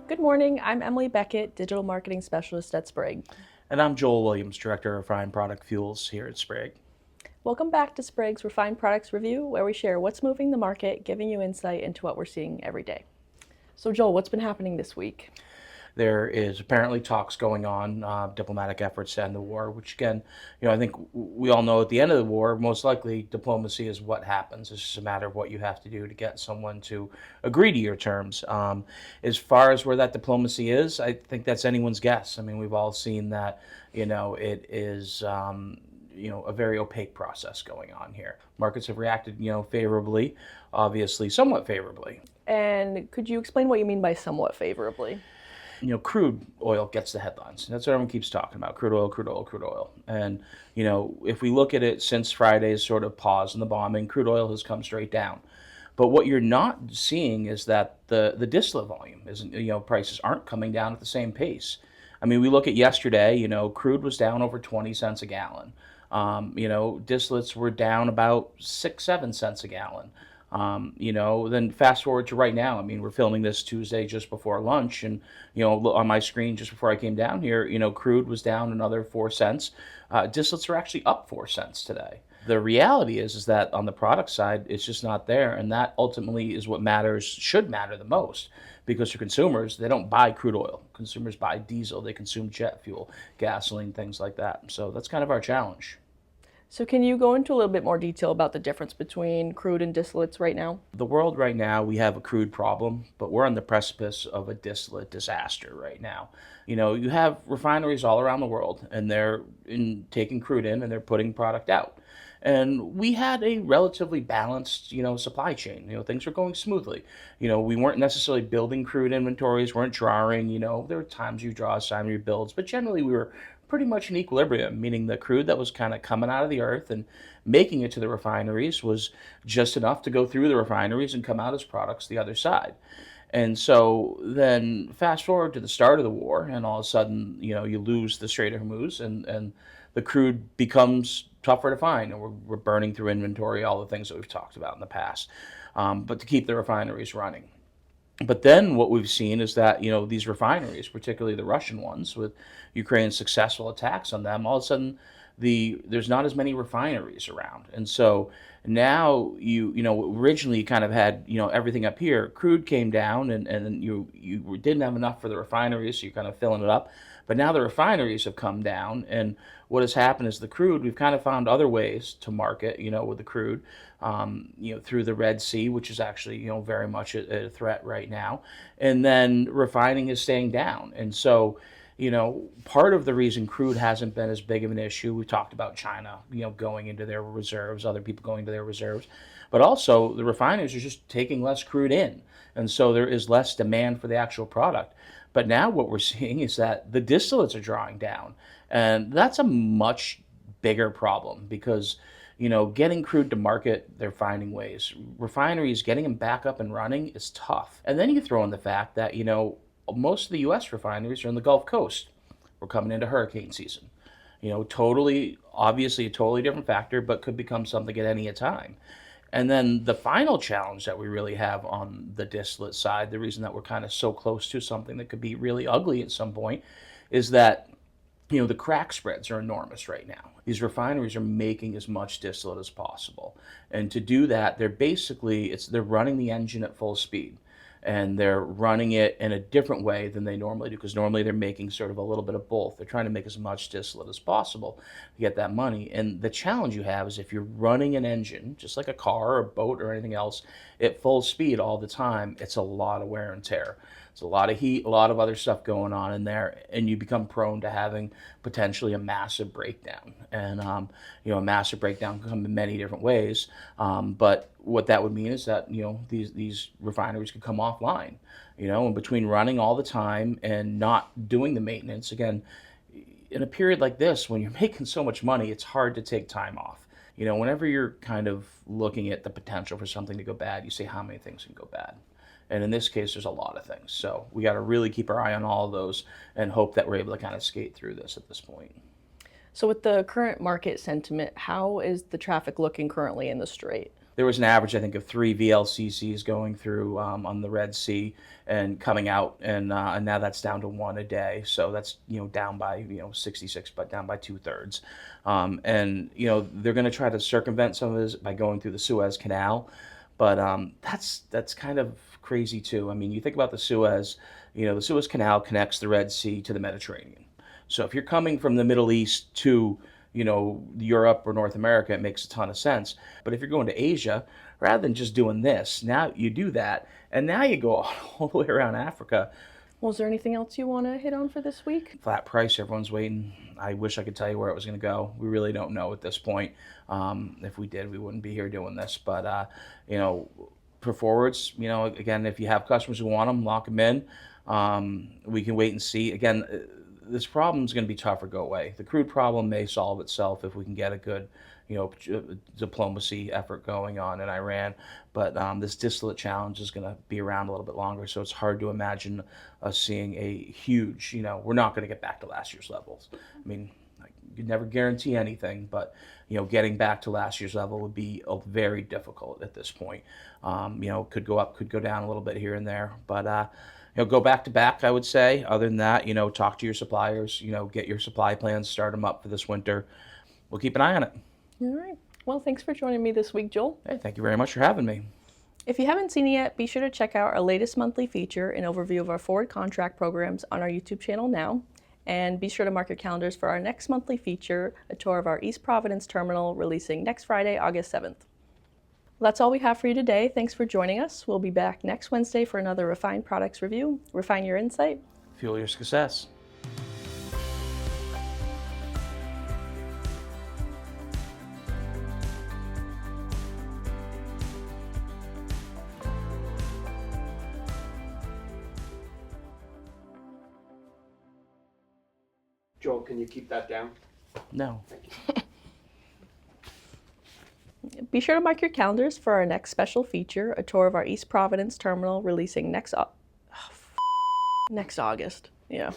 Good morning, I'm Emily Beckett, Digital Marketing Specialist at Sprague. And I'm Joel Williams, Director of Refined Product Fuels here at Sprague. Welcome back to Sprague's Refined Products Review, where we share what's moving the market, giving you insight into what we're seeing every day. So Joel, what's been happening this week? There is apparently talks going on, diplomatic efforts to end the war, which again, I think we all know at the end of the war, most likely diplomacy is what happens. It's just a matter of what you have to do to get someone to agree to your terms. As far as where that diplomacy is, I think that's anyone's guess. I mean, we've all seen that, it is, a very opaque process going on here. Markets have reacted, favorably, obviously somewhat favorably. And could you explain what you mean by somewhat favorably? Crude oil gets the headlines. That's what everyone keeps talking about: crude oil, crude oil, crude oil. And if we look at it since Friday's sort of pause in the bombing, crude oil has come straight down. But what you're not seeing is that the distillate volume isn't, prices aren't coming down at the same pace. I mean, we look at yesterday, crude was down over 20 cents a gallon. Distillates were down about 6, 7 cents a gallon. Then fast forward to right now. I mean, we're filming this Tuesday just before lunch, and on my screen just before I came down here, crude was down another 4 cents. Distillates are actually up 4 cents today. The reality is that on the product side, it's just not there, and that ultimately is what matters, should matter the most, because for consumers, they don't buy crude oil. Consumers buy diesel, they consume jet fuel, gasoline, things like that. So that's kind of our challenge. So can you go into a little bit more detail about the difference between crude and distillates right now? The world right now, we have a crude problem, but we're on the precipice of a distillate disaster right now. You have refineries all around the world, and they're taking crude in and they're putting product out. And we had a relatively balanced, supply chain. Things were going smoothly. We weren't necessarily building crude inventories, weren't drawing. There were times you draw, time you builds, but generally we were pretty much in equilibrium, meaning the crude that was kind of coming out of the earth and making it to the refineries was just enough to go through the refineries and come out as products the other side. And so then fast forward to the start of the war, and all of a sudden, you lose the Strait of Hormuz, and the crude becomes tougher to find, and we're burning through inventory, all the things that we've talked about in the past, but to keep the refineries running. But then what we've seen is that, these refineries, particularly the Russian ones, with Ukraine's successful attacks on them, all of a sudden there's not as many refineries around. And so now originally you kind of had, everything up here. Crude came down, and you didn't have enough for the refineries, so you're kind of filling it up. But now the refineries have come down, and what has happened is the crude, we've kind of found other ways to market, with the crude, through the Red Sea, which is actually, very much a threat right now. And then refining is staying down. And so, part of the reason crude hasn't been as big of an issue, we talked about China, going into their reserves, other people going to their reserves, but also the refineries are just taking less crude in. And so there is less demand for the actual product. But now what we're seeing is that the distillates are drawing down. And that's a much bigger problem because, getting crude to market, they're finding ways. Refineries, getting them back up and running is tough. And then you throw in the fact that, most of the U.S. refineries are in the Gulf Coast. We're coming into hurricane season. Obviously a totally different factor, but could become something at any time. And then the final challenge that we really have on the distillate side, the reason that we're kind of so close to something that could be really ugly at some point, is that the crack spreads are enormous right now. These refineries are making as much distillate as possible. And to do that, they're running the engine at full speed. And they're running it in a different way than they normally do, because normally they're making sort of a little bit of both. They're trying to make as much distillate as possible to get that money. And the challenge you have is if you're running an engine, just like a car or a boat or anything else, at full speed all the time, it's a lot of wear and tear. It's a lot of heat, a lot of other stuff going on in there, and you become prone to having potentially a massive breakdown. And a massive breakdown can come in many different ways. But what that would mean is that these refineries could come offline. And between running all the time and not doing the maintenance, again, in a period like this, when you're making so much money, it's hard to take time off. Whenever you're kind of looking at the potential for something to go bad, you say how many things can go bad. And in this case, there's a lot of things. So we got to really keep our eye on all of those and hope that we're able to kind of skate through this at this point. So with the current market sentiment, how is the traffic looking currently in the Strait? there was an average, I think, of 3 VLCCs going through on the Red Sea and coming out, and now that's down to 1 a day. So that's down by 66, but down by 2/3. And they're going to try to circumvent some of this by going through the Suez Canal, but that's kind of crazy too. I mean, you think about the Suez Canal connects the Red Sea to the Mediterranean. So if you're coming from the Middle East to Europe or North America, it makes a ton of sense. But if you're going to Asia, rather than just doing this, now you do that, and now you go all the way around Africa. Well, is there anything else you want to hit on for this week? Flat price, everyone's waiting. I wish I could tell you where it was going to go. We really don't know at this point. If we did, we wouldn't be here doing this. But, for forwards, again, if you have customers who want them, lock them in. We can wait and see. Again, this problem is going to be tougher to go away. The crude problem may solve itself if we can get a good, diplomacy effort going on in Iran. But this distillate challenge is going to be around a little bit longer, so it's hard to imagine us seeing a huge, we're not going to get back to last year's levels. I mean, you could never guarantee anything, but getting back to last year's level would be very difficult at this point. Could go up, could go down a little bit here and there, but go back to back, I would say. Other than that, talk to your suppliers, get your supply plans, start them up for this winter. We'll keep an eye on it. All right. Well, thanks for joining me this week, Joel. Hey, thank you very much for having me. If you haven't seen it yet, be sure to check out our latest monthly feature, an overview of our forward contract programs on our YouTube channel now. And be sure to mark your calendars for our next monthly feature, a tour of our East Providence terminal, releasing next Friday, August 7th. Well, that's all we have for you today. Thanks for joining us. We'll be back next Wednesday for another Refined Products Review. Refine your insight. Fuel your success. Joel, can you keep that down? No. Thank you. Be sure to mark your calendars for our next special feature, a tour of our East Providence terminal, releasing next August. Yeah.